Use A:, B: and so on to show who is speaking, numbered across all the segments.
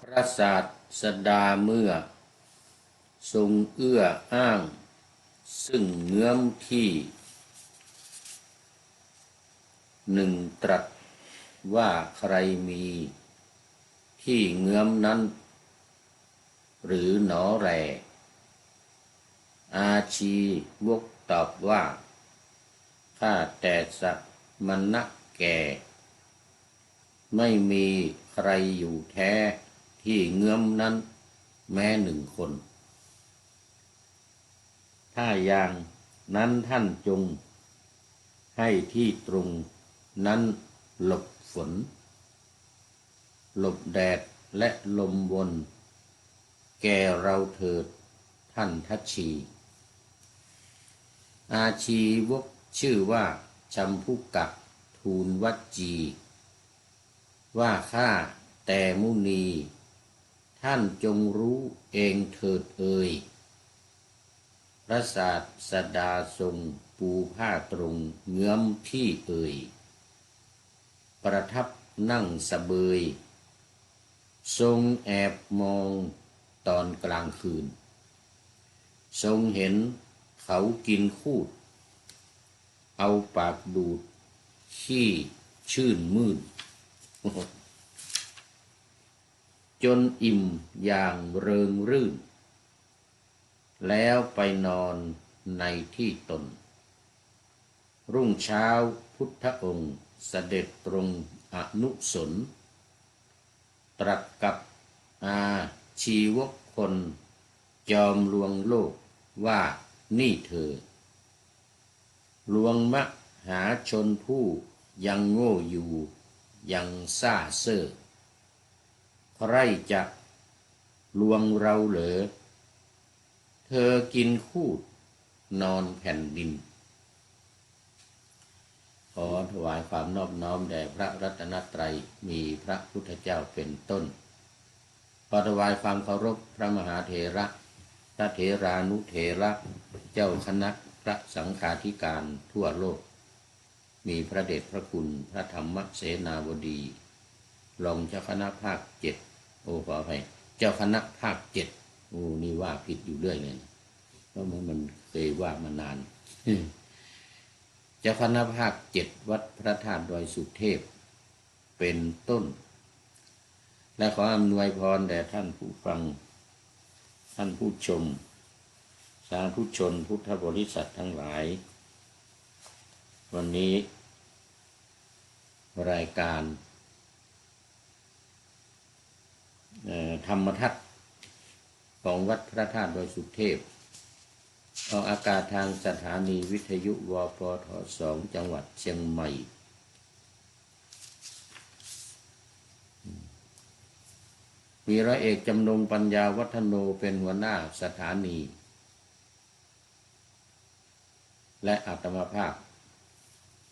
A: พระศาสดาเมื่อทรงเอื้ออ้างซึ่งเงื้อมที่หนึ่งตรัสว่าใครมีที่เงื้อมนั้นหรือหนอแลอาชีวกตอบว่าข้าแต่สัมณะแก่ไม่มีใครอยู่แท้ที่เงื้อมนั้นแม้หนึ่งคนถ้าอย่างนั้นท่านจงให้ที่ตรงนั้นหลบฝนหลบแดดและลมวนแก่เราเถิดท่านทัชชีอาชีวกชื่อว่าชัมพุกะทูลวัจจีว่าข้าแต่มุนีท่านจงรู้เองเถิดเอ่ยพระศาสดาทรงปูผ้าตรงเงื้อมที่เอ่ยประทับนั่งสะเบยทรงแอบมองตอนกลางคืนทรงเห็นเขากินคูดเอาปากดูดขี้ชื่นมื่นจนอิ่มอย่างเริงรื่นแล้วไปนอนในที่ตนรุ่งเช้าพุทธองค์เสด็จตรงอนุสนตรัสกับอาชีวกคนจอมลวงโลกว่านี่เธอลวงมหาชนผู้ยังโง่อยู่ยังซ่าเซ่อใครจะลวงเราเหรอเธอกินคูดนอนแผ่นดินขอถวายความนอบน้อมแด่พระรัตนตรัยมีพระพุทธเจ้าเป็นต้นขอถวายความเคารพพระมหาเถระพระเถรานุเถระเจ้าคณะพระสังฆาธิการทั่วโลกมีพระเดชพระคุณพระธรรมเสนาบดีรองเจ้าคณะภาค7ขออภัยเจ้าคณะภาค7นี่ว่าผิดอยู่เรื่อยเลยเพราะมันเคยว่ามานานเจ้าคณะภาค7วัดพระธาตุดอยสุเทพเป็นต้นและขออำนวยพรแด่ท่านผู้ฟังท่านผู้ชมสาธุชนพุทธบริษัททั้งหลายวันนี้รายการธรรมทัศน์ของวัดพระธาตุดอยสุเทพออกอากาศทางสถานีวิทยุวปท2จังหวัดเชียงใหม่มีร้อยเอกจำนงปัญญาวัฒโนเป็นหัวหน้าสถานีและอาตมาภาพ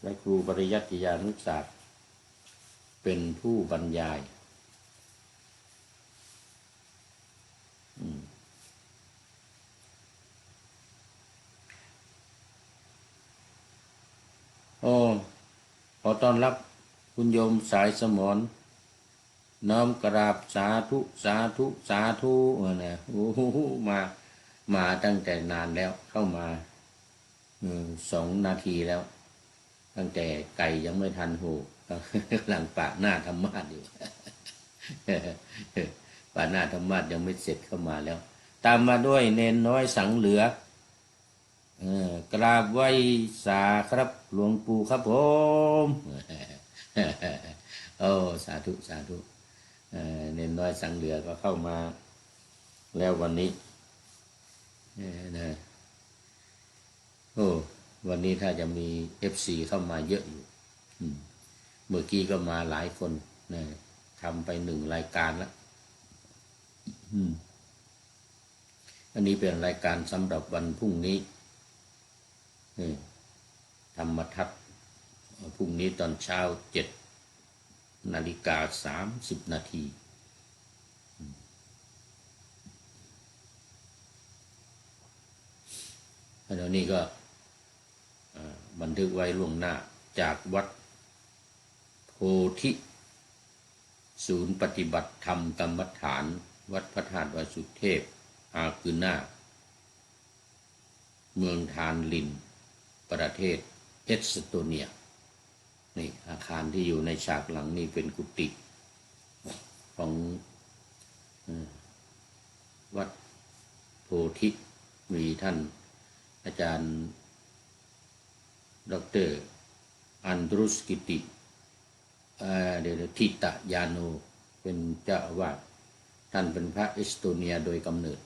A: และครูปริยัติยานุศาสตร์เป็นผู้บรรยายขอต้อนรับคุณโยมสายสมรน้อมกราบสาธุสาธุสาธุเนี่ยมาตั้งแต่นานแล้วเข้ามา2 นาทีแล้วตั้งแต่ไก่ยังไม่ทันโหกำลังปะหน้าธรรมาสอยู่ปะหน้าธรรมาสยังไม่เสร็จเข้ามาแล้วตามมาด้วยเนนน้อยสังเหลือกราบไหว้สาครับหลวงปู่ครับผมสาธุสาธุเนนน้อยสังเหลือก็เข้ามาแล้ววันนี้นะวันนี้ถ้าจะมี FC เข้ามาเยอะอยู่เมื่อกี้ก็มาหลายคนนะทำไป1 รายการแล้วอันนี้เป็นรายการสำหรับวันพรุ่งนี้ธรรมทัศน์พรุ่งนี้ตอนเช้า7:30 นาทีแล้วนี่ก็บันทึกไว้ล่วงหน้าจากวัดโพธิ ศูนย์ปฏิบัติธรรมกรรมฐานวัดพระธาตุวสุเทพอาคืนา เมืองทานลินประเทศเอสโตเนียนี่อาคารที่อยู่ในฉากหลังนี่เป็นกุฏิของวัดโพธิมีท่านอาจารย์ดร.อันดรุสกิติทิตยาโนเป็นเจ้าอาวาสท่านเป็นพระเอสโตเนียโดยกำเนิด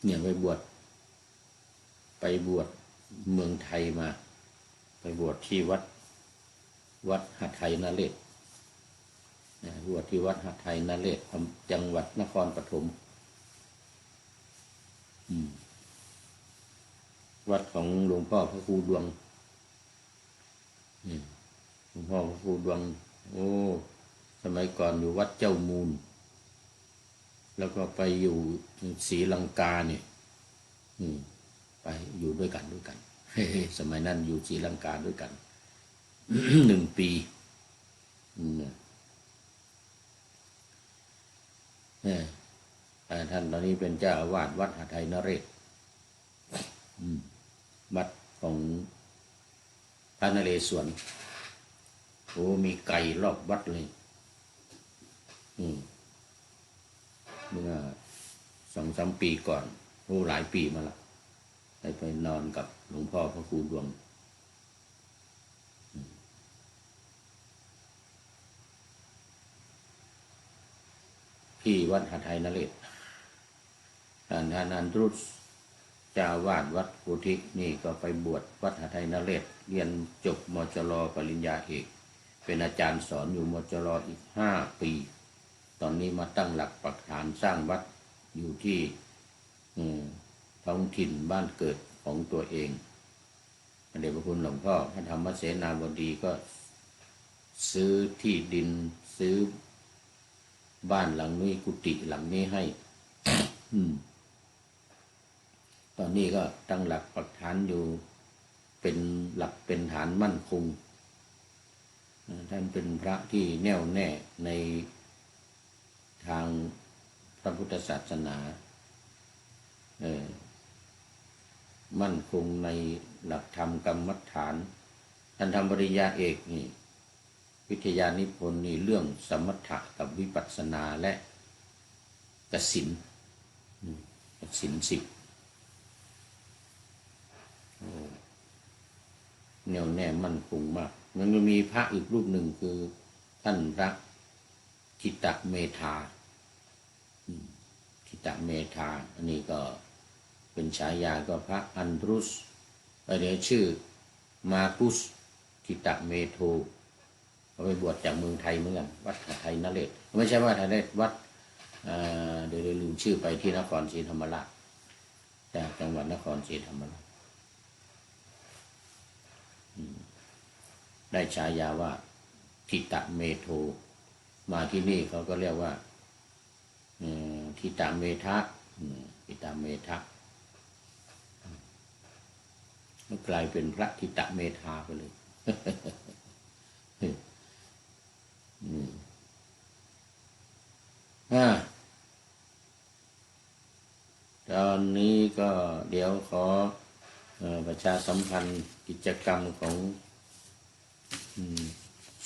A: เนี่ยไปบวชเมืองไทยมาไปบวชที่วัดหทัยนเรศบวชที่วัดหทัยนเรศจังหวัดนครปฐมวัดของหลวงพ่อพระครูดวงหลวงพ่อพระครูดวงโอ้สมัยก่อนอยู่วัดเจ้ามูลแล้วก็ไปอยู่ศรีลังกาเนี่ยไปอยู่ด้วยกันสมัยนั้นอยู่ศรีลังกาด้วยกัน 1 ปีท่านตอนนี้เป็นเจ้าอาวาสวัดหทัยนเรศวัดของพระนเรศวรโอ้มีไก่รอบวัดเลยเมื่อ2-3 ปีก่อนโอ้หลายปีมาละไปนอนกับหลวงพ่อพระครูดวงที่วัดหทัยนเรศท่านอันดรุสเจ้าอาวาสวัดโพธินี่ก็ไปบวชวัดหทัยนเรศเรียนจบมจร.ปริญญาเอกเป็นอาจารย์สอนอยู่มจร.อีก5 ปีตอนนี้มาตั้งหลักปักฐานสร้างวัดอยู่ที่ท้องถิ่นบ้านเกิดของตัวเองเดชพระคุณหลวงพ่อพระธรรมเสนาบดีก็ซื้อที่ดินซื้อบ้านหลังนี้กุฏิหลังนี้ให้ ตอนนี้ก็ตั้งหลักปักฐานอยู่เป็นหลักเป็นฐานมั่นคงท่านเป็นพระที่แน่วแน่ในทางพระพุทธศาสนามั่นคงในหลักธรรมกรรมฐานท่านทำปริญญาเอกนี่วิทยานิพนธ์นี่เรื่องสมถะกับวิปัสสนาและกสิณ10แน่วแน่มั่นคงมากมันก็มีพระอีกรูปหนึ่งคือท่านพระทิตเมธาอันนี้ก็เป็นฉายาก็พระอันดรุสเดี๋ยวชื่อมาคุสทิตเมโทเขาไปบวชจากเมืองไทยเหมือนกันวัดหทัยนเรศไม่ใช่ว่าหทัยนเรศวัดเดี๋ยวลืมชื่อไปที่นครศรีธรรมราชจากจังหวัดนครศรีธรรมราชได้ฉายาว่าทิตเมโทมาที่นี่เขาก็เรียกว่าทิตเมทะแล้วกลายเป็นพระทิตเมธาไปเลยตอนนี้ก็เดี๋ยวขอประชาสัมพันธ์กิจกรรมของ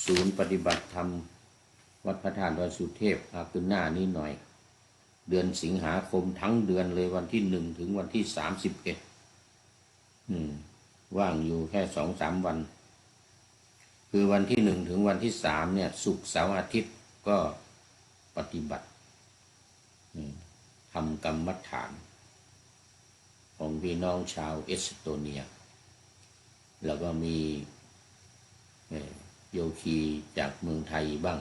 A: ศูนย์ปฏิบัติธรรมวัดพระธาตุวสุเทพอาคืนานี้หน่อยเดือนสิงหาคมทั้งเดือนเลยวันที่1ถึงวันที่31ว่างอยู่แค่2-3 วันคือวันที่1ถึงวันที่3เนี่ยศุกร์เสาร์อาทิตย์ก็ปฏิบัติทำกรรมฐานของพี่น้องชาวเอสโตเนียแล้วก็มีโยคีจากเมืองไทยบ้าง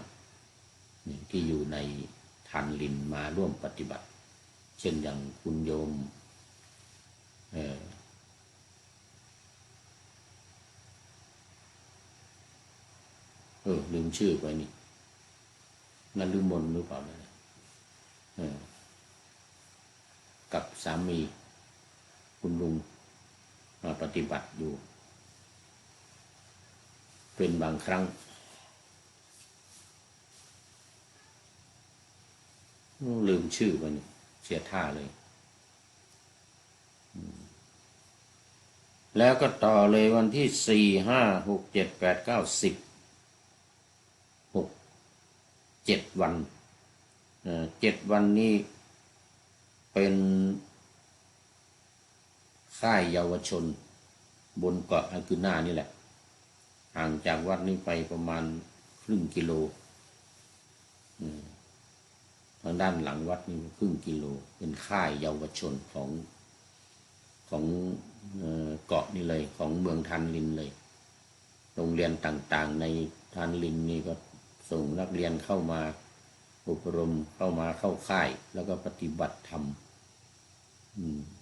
A: ที่อยู่ในทันลินมาร่วมปฏิบัติเช่นอย่างคุณโยมลืมชื่อไปนี่นั่นลืมมนหรือเปล่าเนี่ยกับสามีคุณลุงมาปฏิบัติอยู่เป็นบางครั้ง ลืมชื่อมันเสียท่าเลยแล้วก็ต่อเลยวันที่4 5 6 7 8 9 10 6 7 วัน7 วันนี้เป็นค่ายเยาวชนบนเกาะอากุน่านี่แหละห่างจากวัดนี้ไปประมาณครึ่งกิโลทางด้านหลังวัดนี่ครึ่งกิโลเป็นค่ายเยาวชนของเกาะนี่เลยของเมืองทานลินเลยโรงเรียนต่างๆในทานลินนี่ก็ส่งนักเรียนเข้ามาอบรมเข้ามาเข้าค่ายแล้วก็ปฏิบัติธรรม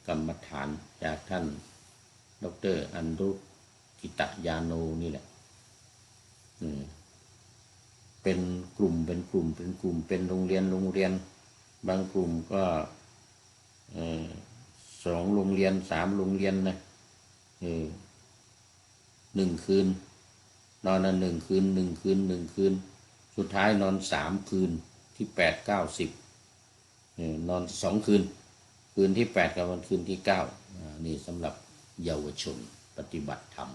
A: กรรมฐานจากท่านดร.อันรุกิตยาโนนี่แหละเป็นกลุ่มเป็นโรงเรียนบางกลุ่มก็2 โรงเรียน 3 โรงเรียนนะ1 คืนนอน1 คืนสุดท้ายนอน3 คืนที่8 9 10นอน2 คืนที่8กับวันคืนที่9นี่สำหรับเยาวชนปฏิบัติธรรม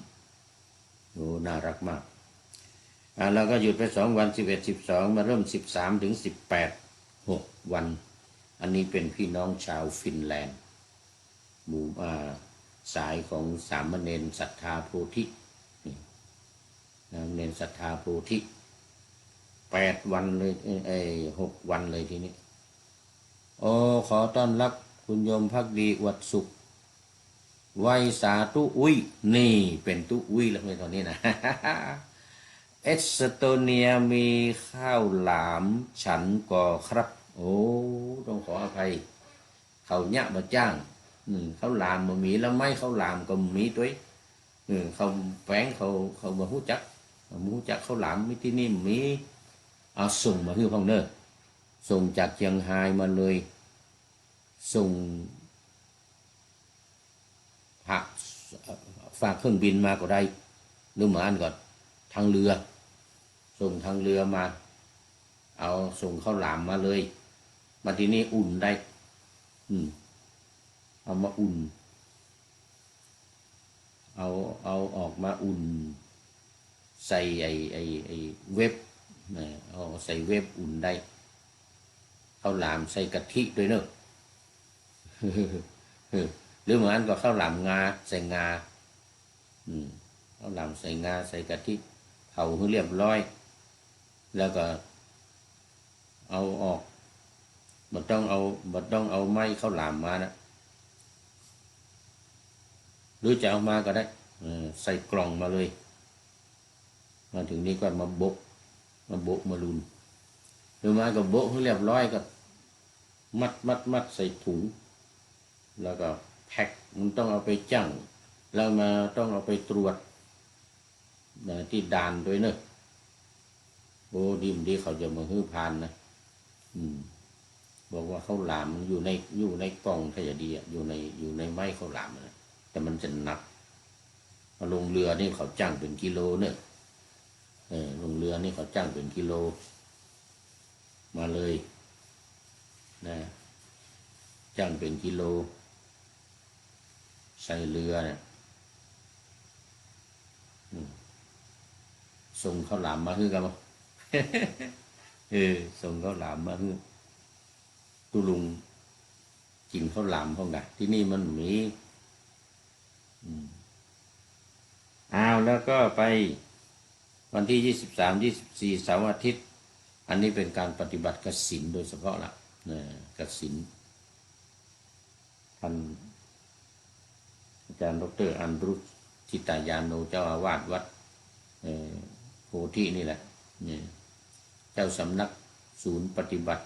A: โอ้น่ารักมากเราก็หยุดไป2 วัน11 12มาเริ่ม13 ถึง 18 6 วันอันนี้เป็นพี่น้องชาวฟินแลนด์หมู่สายของสามเณรศรัทธาโพธิเณรศรัทธาโพธิ8 วันเลย6 วันเลยทีนี้ขอต้อนรับคุณโยมภักดีอวดสุขไวยสาตุอุ้ยนี่เป็นตุอุ้ยแล้วในตอนนี้นะ เอสโตเนียมีข้าวหลามฉันก่อครับโอ้ต้องขออภัยเขาเนี่ยมาจ้างข้าวหลามมามีแล้วไม่ข้าวหลามก็มีตัวเขาแฝงเขามาหู้จักข้าวหลามมีที่นี่มีเอาส่งมาให้พ่อเนอส่งจากเชียงรายมาเลยส่งผักฝากเครื่องบินมาก็ได้หรือเหมือนก่อนทางเรือส่งทางเรือมาเอาส่งข้าวหลามมาเลยมาที่นี่อุ่นได้เอามาอุ่นเอาออกมาอุ่นใส่ไอ้เว็บเอาใส่เว็บอุ่นได้ข้าวหลามใส่กะทิด้วยเนอะ หรือเหมือนก็ข้าวหลามงาใส่งาข้าวหลามใส่งาใส่กะทิเผาให้เรียบร้อยแล้วก็เอาออกมันต้องเอาไม้ข้าวหลามมานะหรือจะเอามาก็ได้ใส่กล่องมาเลยมาถึงนี้ก็มาบกมาลุนหรือมาก็บกให้เรียบร้อยก็มัดใส่ถุงแล้วก็แพ็คมันต้องเอาไปจั่งแล้วมาต้องเอาไปตรวจที่ด่านด้วยเนอะโอ้ดีเขาจะมาฮื้อพานนะบอกว่าข้าวหลามมันอยู่ในกล่องถ้าจะดีอยู่ในไม้ข้าวหลามนะแต่มันจะหนักลงเรือนี่เขาจ้างเป็นกิโลเนอะลงเรือนี่เขาจ้างเป็นกิโลมาเลยนะจ้างเป็นกิโลใส่เรือเนี่ยส่งข้าวหลามมาฮื้อกันมั้ง ส่งข้าวหลามมาฮื้อตุลุงกินข้าวหลามเขาไงที่นี่มันมีแล้วก็ไปวันที่23 24เสาร์อาทิตย์อันนี้เป็นการปฏิบัติกสิณโดยเฉพาะละกสิณท่านอาจารย์ดร.อันรุจิตายาโนเจ้าอาวาสวัดโพธินี่แหละเจ้าสำนักศูนย์ปฏิบัติ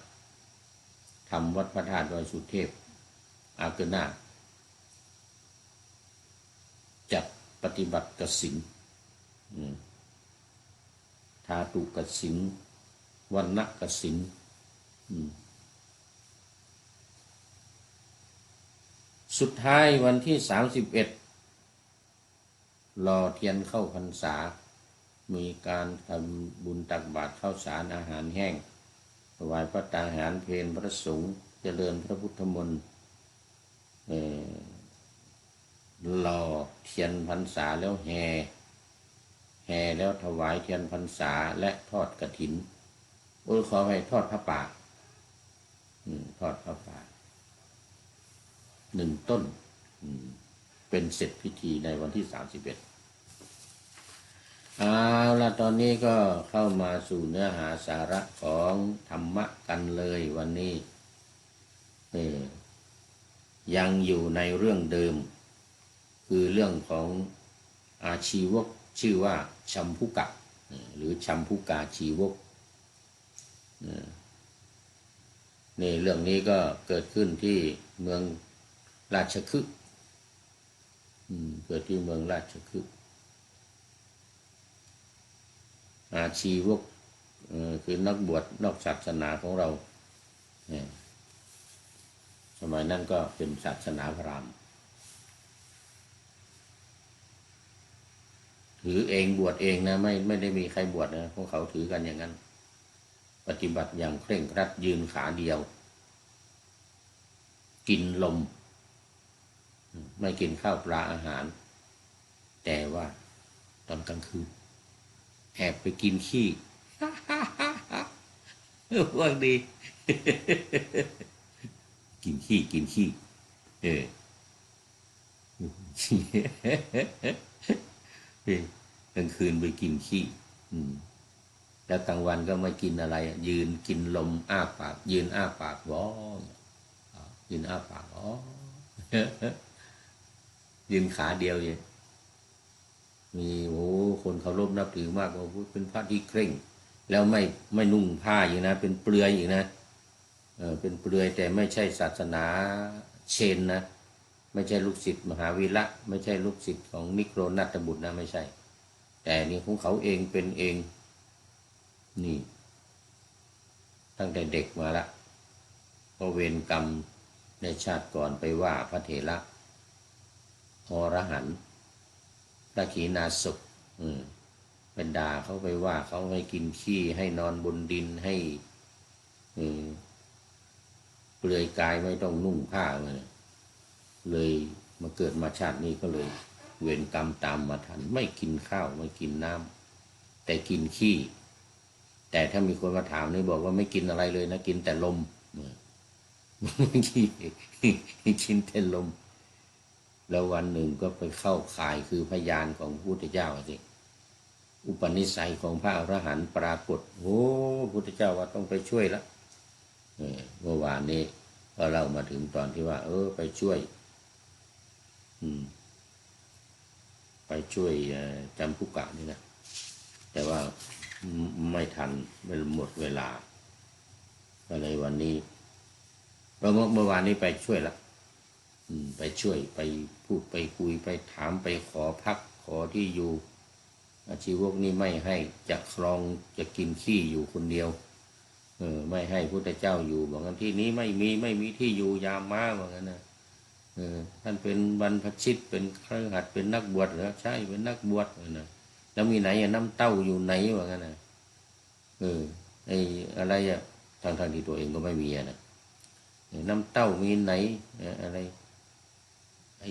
A: ธรรมวัดพระธาตุดอยสุเทพอาเกน่าจัดปฏิบัติกสิณธาตุกสิณวรรณกสิณสุดท้ายวันที่31รอเทียนเข้าพรรษามีการทำบุญตักบาตรข้าวสารอาหารแห้ง ถวายพระตาหารเพลพระสงฆ์เจริญพระพุทธมนต์หล่อเทียนพรรษาแล้วแห่แล้วถวายเทียนพรรษาและทอดกฐินขอให้ทอดพระป่าทอดพระป่า1 ต้นเป็นเสร็จพิธีในวันที่31เอาละตอนนี้ก็เข้ามาสู่เนื้อหาสาระของธรรมะกันเลยวันนี้ยังอยู่ในเรื่องเดิมคือเรื่องของอาชีวกชื่อว่าชัมพุกะหรือชัมพุกาชีวกนี่เรื่องนี้ก็เกิดขึ้นที่เมืองราชคฤห์เกิดที่เมืองราชคฤห์อาชีวกคือนักบวชนอกศาสนาของเราสมัยนั้นก็เป็นศาสนาพราหมณ์ถือเองบวชเองนะไม่ได้มีใครบวชนะพวกเขาถือกันอย่างนั้นปฏิบัติอย่างเคร่งครัดยืนขาเดียวกินลมไม่กินข้าวปลาอาหารแต่ว่าตอนกลางคืนแอบไปกินขี้ว่างดีกินขี้กลางคืนไปกินขี้แล้วกลางวันก็ไม่กินอะไรยืนกินลมอ้าปากยืนอ้าปากว้อยืนอ้าปากยืนขาเดียวเลยมีคนเคารพนับถือมากว่าเป็นพระที่เคร่งแล้วไม่นุ่งผ้าอยู่นะเป็นเปลือยอยู่นะเป็นเปลือยแต่ไม่ใช่ศาสนาเชนนะไม่ใช่ลูกศิษย์มหาวีระไม่ใช่ลูกศิษย์ของนิโครนัตบุตรนะไม่ใช่แต่นี่ของเขาเองเป็นเองนี่ตั้งแต่เด็กมาละเพราะเวรกรรมในชาติก่อนไปว่าพระเถระอรหันต์พระขีณาสพเป็นด่าเขาไปว่าเขาให้กินขี้ให้นอนบนดินให้เปลือยกายไม่ต้องนุ่งผ้าเลยมาเกิดมาชาตินี้ก็เลยเวรกรรมตามมาทันไม่กินข้าวไม่กินน้ำแต่กินขี้แต่ถ้ามีคนมาถามนี่บอกว่าไม่กินอะไรเลยนะกินแต่ลมขี้กินแต่ลมแล้ววันหนึ่งก็ไปเข้าข่ายคือพยานของพระพุทธเจ้าสิอุปนิสัยของพระอรหันต์ปรากฏพระพุทธเจ้าว่าต้องไปช่วยละเมื่อวานนี้ก็เล่ามาถึงตอนที่ว่าไปช่วยจำพุกะนี่นะแต่ว่าไม่ทันไม่หมดเวลาก็เลยวันนี้เมื่อวานนี้ไปช่วยละไปช่วยไปพูดไปคุยไปถามไปขอพักขอที่อยู่อาชีวกนี้ไม่ให้จะครองจะกินขี้อยู่คนเดียวไม่ให้พุทธเจ้าอยู่บอกงั้นที่นี้ไม่มีที่อยู่ยามม้าบอกงั้นนะท่านเป็นบรรพชิตเป็นคฤหัสถ์เป็นนักบวชเหรอใช่เป็นนักบวชนะแล้วมีไหนน้ำเต้าอยู่ไหนบอกงั้นนะไอ้อะไรทางที่ตัวเองก็ไม่มีนะน้ำเต้ามีไหนอะไรไอ้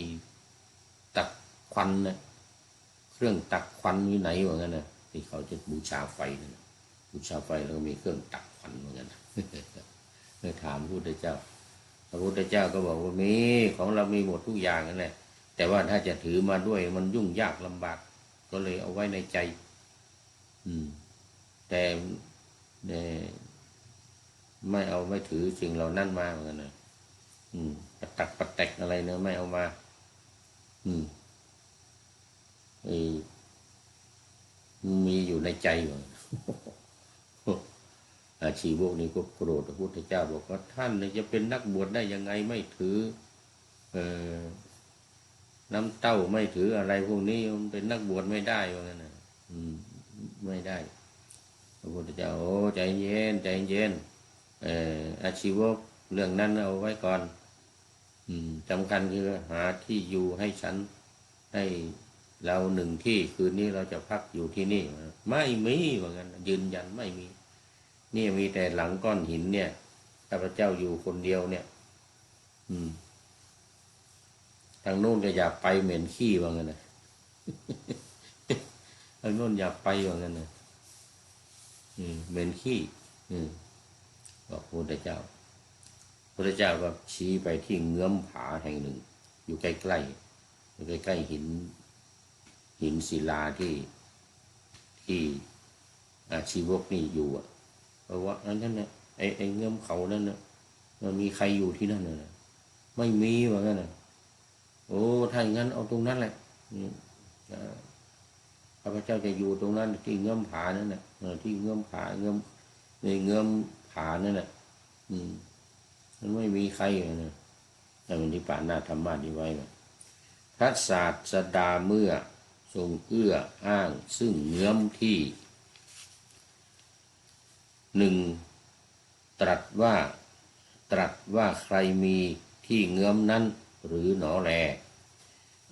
A: ตักควันนะเครื่องตักควันมีไหนว่างั้นนะที่เขาจะบูชาไฟนะบูชาไฟแล้วก็มีเครื่องตักควันว่างั้นเลยถามพระพุทธเจ้าพระพุทธเจ้าก็บอกว่ามีของเรามีหมดทุกอย่างนั่นแหละแต่ว่าถ้าจะถือมาด้วยมันยุ่งยากลำบากก็เลยเอาไว้ในใจแต่ไม่เอาไม่ถือสิ่งเหล่านั้นมาเหมือนกันนะปัดตักปัดแตกอะไรเนอะไม่เอามามีอยู่ในใจอยู่อาชีวกนี้ก็โกรธพระพุทธเจ้าบอกว่าท่านจะเป็นนักบวชได้ยังไงไม่ถือน้ำเต้าไม่ถืออะไรพวกนี้มันเป็นนักบวชไม่ได้ว่างั้นนะไม่ได้พระพุทธเจ้าใจเย็นอาชีวกเรื่องนั้นเอาไว้ก่อนสำคัญคือหาที่อยู่ให้ฉันให้เรา1 ที่คืนนี้เราจะพักอยู่ที่นี่ไม่มีว่างั้นยืนยันไม่มี นี่มีแต่หลังก้อนหินเนี่ยข้าพเจ้าอยู่คนเดียวเนี่ยทางโน้นก็อยากไปเหม็นขี้ว่างั้นนะทางโน้นอยากไปว่างั้นนะเหม็นขี้บอกพระพุทธเจ้าพระเจ้าก็ชี้ไปที่เงื้อมผาแห่งหนึ่งอยู่ใกล้ๆอยู่ใกล้ๆหินศิลาที่ชีวกนี่อยู่เพราะว่านั่นเนี่ยไอ้เงื้อมเขานั่นน่ะมันมีใครอยู่ที่นั่นน่ะไม่มีว่างั้นน่ะโอ้ถ้าอย่างนั้นเอาตรงนั้นแหละข้าพเจ้าจะอยู่ตรงนั้นที่เงื้อมผานั่นน่ะที่เงื้อมผาเงื้อมในเงื้อมผานั่นน่ะมันไม่มีใครเลยนะแต่มันที่ป่าหน้าธรรมะดีไว้นะพระศาสดาเมื่อทรงเอื้ออ้างซึ่งเงื้อมที่หนึ่งตรัสว่าใครมีที่เงื้อมนั้นหรือหนอแล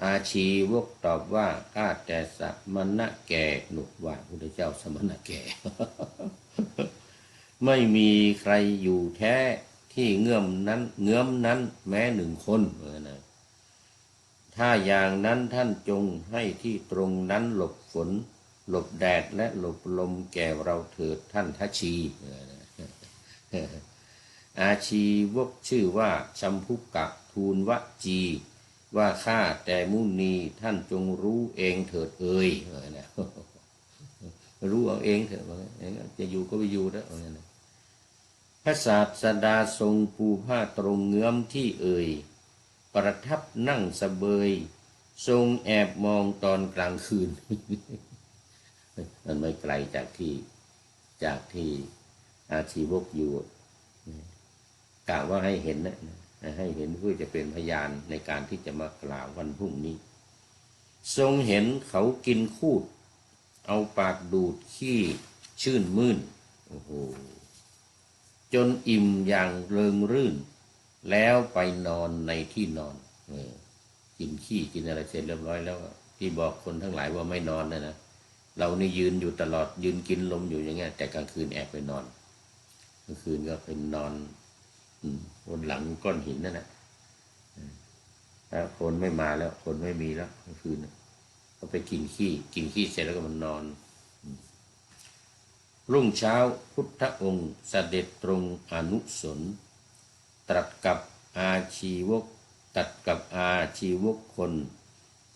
A: อาชีวกตอบว่าข้าแต่สมณะแก่หนุว่าพุทธเจ้าสมณะแก่ ไม่มีใครอยู่แท้ที่เงื้อมนั้นแม้หนึ่งคนนะถ้าอย่างนั้นท่านจงให้ที่ตรงนั้นหลบฝนหลบแดดและหลบลมแก่เราเถิดท่านทัชชีอาชีวกชื่อว่าชัมพุกะทูลวจีว่าข้าแต่มุนีท่านจงรู้เองเถิดเอ่ยนะรู้เอาเองเถิดจะอยู่ก็ไปอยู่แล้วนะพระศาสดาทรงปูผ้าตรงเงื้อมที่เอ่ยประทับนั่งเสบยทรงแอบมองตอนกลางคืนมันไม่ไกลจากที่อาชีวกอยู่กล่าวว่าให้เห็นนะให้เห็นเพื่อจะเป็นพยานในการที่จะมากล่าววันพรุ่งนี้ทรงเห็นเขากินคูดเอาปากดูดขี้ชื่นมื่นโอ้โหจนอิ่มอย่างเริงรื่นแล้วไปนอนในที่นอนกินขี้กินอะไรเสร็จเรียบร้อยแล้วที่บอกคนทั้งหลายว่าไม่นอนนะเรานี่ยืนอยู่ตลอดยืนกินลมอยู่อย่างเงี้ยแต่กลางคืนแอบไปนอนกลางคืนก็เป็นนอนบนหลังก้อนหินนั่นแหละถ้าคนไม่มาแล้วคนไม่มีแล้วกลางคืนก็ไปกินขี้เสร็จแล้วก็มันนอนรุ่งเช้าพุทธองค์เสด็จตรงอนุสนตรัสกับอาชีวกคน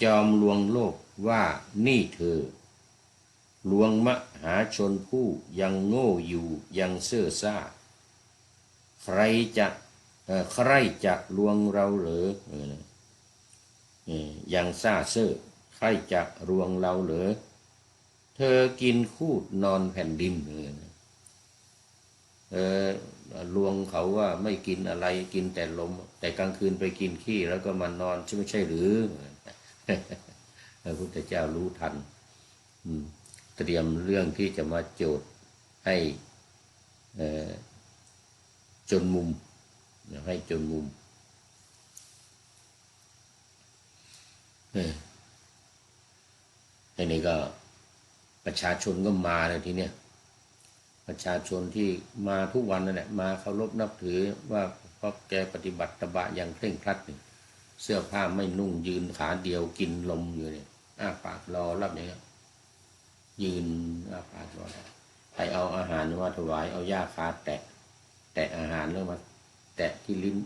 A: จอมลวงโลกว่านี่เธอลวงมหาชนผู้ยังโง่อยู่ยังเซ่อซ่าใครจะลวงเราเหรอยังซ่าเซ่อใครจะลวงเราเหรอเธอกินคูดนอนแผ่นดินลวงเขาว่าไม่กินอะไรกินแต่ลมแต่กลางคืนไปกินขี้แล้วก็มานอนไม่ใช่หรือพระพุทธเจ้ารู้ทันเตรียมเรื่องที่จะมาโจทย์ให้จนมุมให้จนมุมอันนี้ก็ประชาชนก็มาเลยทีเนี้ยประชาชนที่มาทุกวันนั่นแหละมาเคารพนับถือว่าเพราะแกปฏิบัติตบะอย่างเคร่งครัดนี่เสื้อผ้าไม่นุ่งยืนขาเดียวกินลมอยู่เนี่ยปากรอรับอย่างเงี้ยยืนปากรอใครเอาอาหารมาถวายเอาหญ้าคาแตะอาหารแล้วมาแตะที่ลิ้น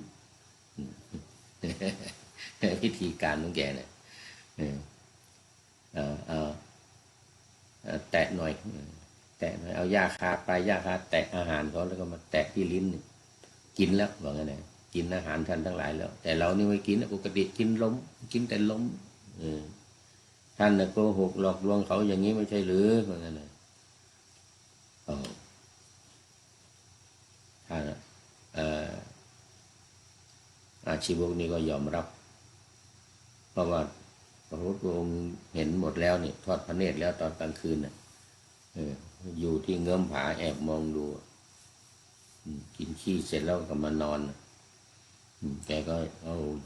A: วิธีการของแกเนี่ยแตะหน่อยเอาหญ้าคาไปหญ้าคาแตะอาหารเขาแล้วก็มาแตะที่ลิ้นกินแล้วว่างั้นนะกินอาหารท่านทั้งหลายแล้วแต่เรานี่ไม่กินปกติกินล้มกินแต่ล้มท่านโกหกหลอกลวงเขาอย่างนี้ไม่ใช่หรือว่างั้นนะท่านอาชีวกนี้ก็ยอมรับเพราะว่าพระพุทธองค์เห็นหมดแล้วนี่ทอดพระเนตรแล้วตอนกลางคืนน่ะอยู่ที่เงื้อมผาแอบมองดูกินขี้เสร็จแล้วก็มานอนแกก็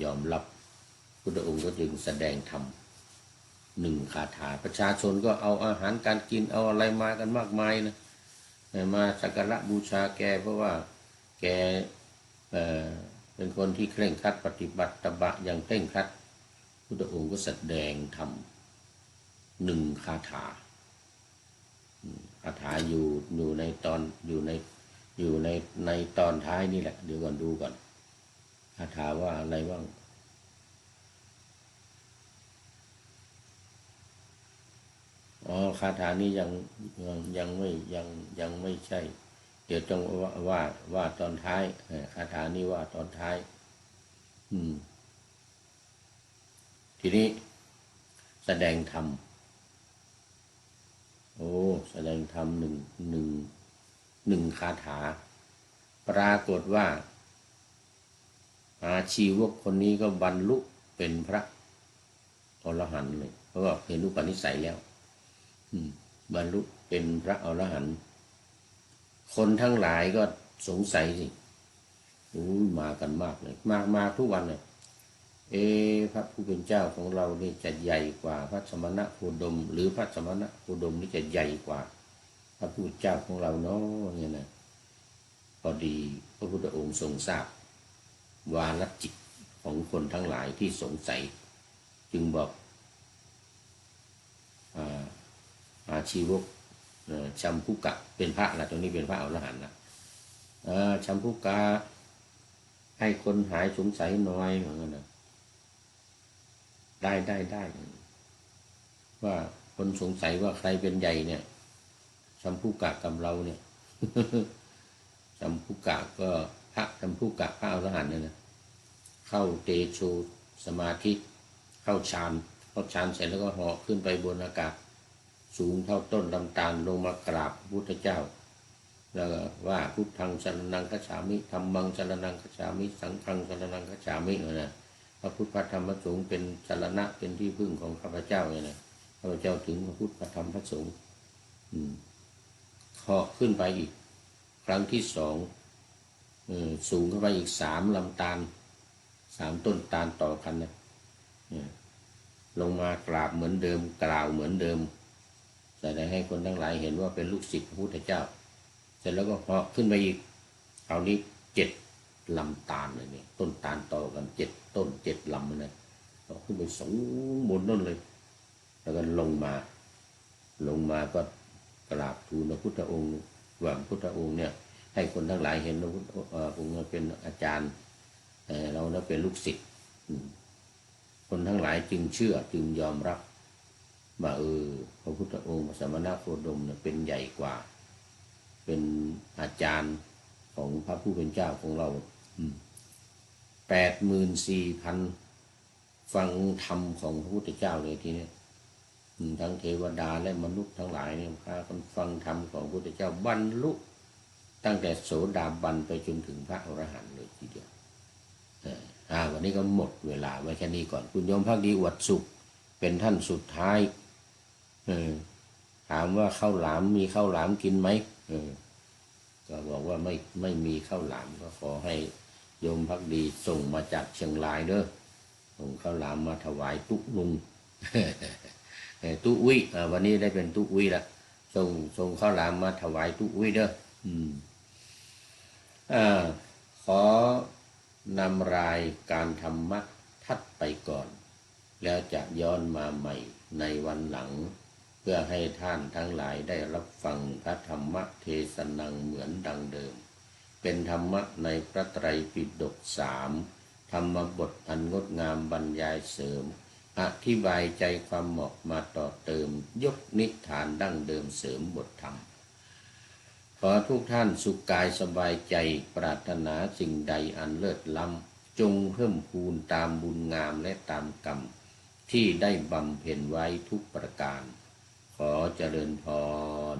A: ยอมรับพุทธองค์ก็จึงแสดงธรรม1 คาถาประชาชนก็เอาอาหารการกินเอาอะไรมากันมากมายนะ มาสักการะบูชาแกเพราะว่าแกเป็นคนที่เคร่งครัดปฏิบัติตบะอย่างเคร่งครัดพุทธองค์ก็แสดงธรรม1 คาถาอยู่ในตอนในตอนท้ายนี่แหละเดี๋ยวก่อนดูก่อนคาถาว่าอะไรบ้างคาถานี้ยังไม่ใช่เดี๋ยวต้องว่าตอนท้ายคาถานี้ว่าตอนท้ายทีนี้แสดงธรรมแสดงธรรมหนึ่งคาถาปรากฏว่าอาชีวกคนนี้ก็บรรลุเป็นพระอรหันต์เลยเพราะว่าเห็นอุปนิสัยแล้วบรรลุเป็นพระอรหันต์คนทั้งหลายก็สงสัยสิมากันมากเลยมาทุกวันเลยพระผู้เป็นเจ้าของเรานี่จะใหญ่กว่าพระสมณะโคดมหรือพระสมณะโคดมนี่จะใหญ่กว่าพระผู้เป็นเจ้าของเราเนาะเนี่ยนะพอดีพระพุทธองค์ทรงทราบวาลจิตของคนทั้งหลายที่สงสัยจึงบอกอาชีวกชัมพุกะเป็นพระนะตรงนี้เป็นพระอรหันต์นะชัมพุกะให้คนหายสงสัยน้อยเหมือนกันนะได้ว่าคนสงสัยว่าใครเป็นใหญ่เนี่ยชัมพุกะกับเราเนี่ย ชัมพุกะก็พระชัมพุกะพระอรหันต์เนี่ยนะเข้าเตโชสมาธิเข้าฌานเสร็จแล้วก็เหาะขึ้นไปบนอากาศสูงเท่าต้นลำตาลลงมากราบพระพุทธเจ้าแล้วว่าพุทธังสรณังคัจฉามิธัมมังสรณังคัจฉามิสังฆังสรณังคัจฉามินะพระพุทธพระธรรมพระสงฆ์เป็นสรณะเป็นที่พึ่งของข้าพเจ้าเนี่ยนะข้าพเจ้าถึงพระพุทธพระธรรมพระสงฆ์เหาะขึ้นไปอีกครั้งที่2สูงเข้าไปอีก3 ลำตาล3 ต้นตาลต่อกันนะลงมากราบเหมือนเดิมกล่าวเหมือนเดิมแสดงให้คนทั้งหลายเห็นว่าเป็นลูกศิษย์พระพุทธเจ้าเสร็จแล้วก็เหาะขึ้นไปอีกคราวนี้7 ลำตาลเลยเนี่ยต้นตาลต่อกัน7 ต้น7 ลำนะเหาะขึ้นไปสูงบนนั่นเลยแล้วก็ลงมาก็กราบทูลพระพุทธองค์ว่าพระพุทธองค์เนี่ยให้คนทั้งหลายเห็นว่าองค์เป็นอาจารย์เราเป็นลูกศิษย์คนทั้งหลายจึงเชื่อจึงยอมรับว่าพระพุทธองค์พระสมณโคดมเนี่ยเป็นใหญ่กว่าเป็นอาจารย์ของพระผู้เป็นเจ้าของเรา84,000ฟังธรรมของพระพุทธเจ้าเลยทีนี้ทั้งเทวดาและมนุษย์ทั้งหลายเนี่ยพากันฟังธรรมของพระพุทธเจ้าบรรลุตั้งแต่โสดาบันไปจนถึงพระอรหันต์เลยทีเดียววันนี้ก็หมดเวลาไว้แค่นี้ก่อนคุณโยมภาคดีอวดสุขเป็นท่านสุดท้ายถามว่าข้าวหลามมีข้าวหลามกินไหมก็บอกว่าไม่มีข้าวหลามก็ขอให้โยมภักดีส่งมาจากเชียงรายเด้อส่งข้าวหลามมาถวายตุลุง ตุอุ้ยวันนี้ได้เป็นตุอุ้ยละส่งข้าวหลามมาถวายตุอุ้ยเด้อขอนำรายการธรรมะทัดไปก่อนแล้วจะย้อนมาใหม่ในวันหลังเพื่อให้ท่านทั้งหลายได้รับฟังพระธรรมเทศนาเหมือนดังเดิมเป็นธรรมะในพระไตรปิฎก3ธรรมบทอันงดงามบรรยายเสริมอธิบายใจความเหมาะมาต่อเติมยกนิทานดั้งเดิมเสริมบทธรรมขอทุกท่านสุขกายสบายใจปรารถนาสิ่งใดอันเลิศล้ำจงเพิ่มพูนตามบุญงามและตามกรรมที่ได้บำเพ็ญไว้ทุกประการขอเจริญพร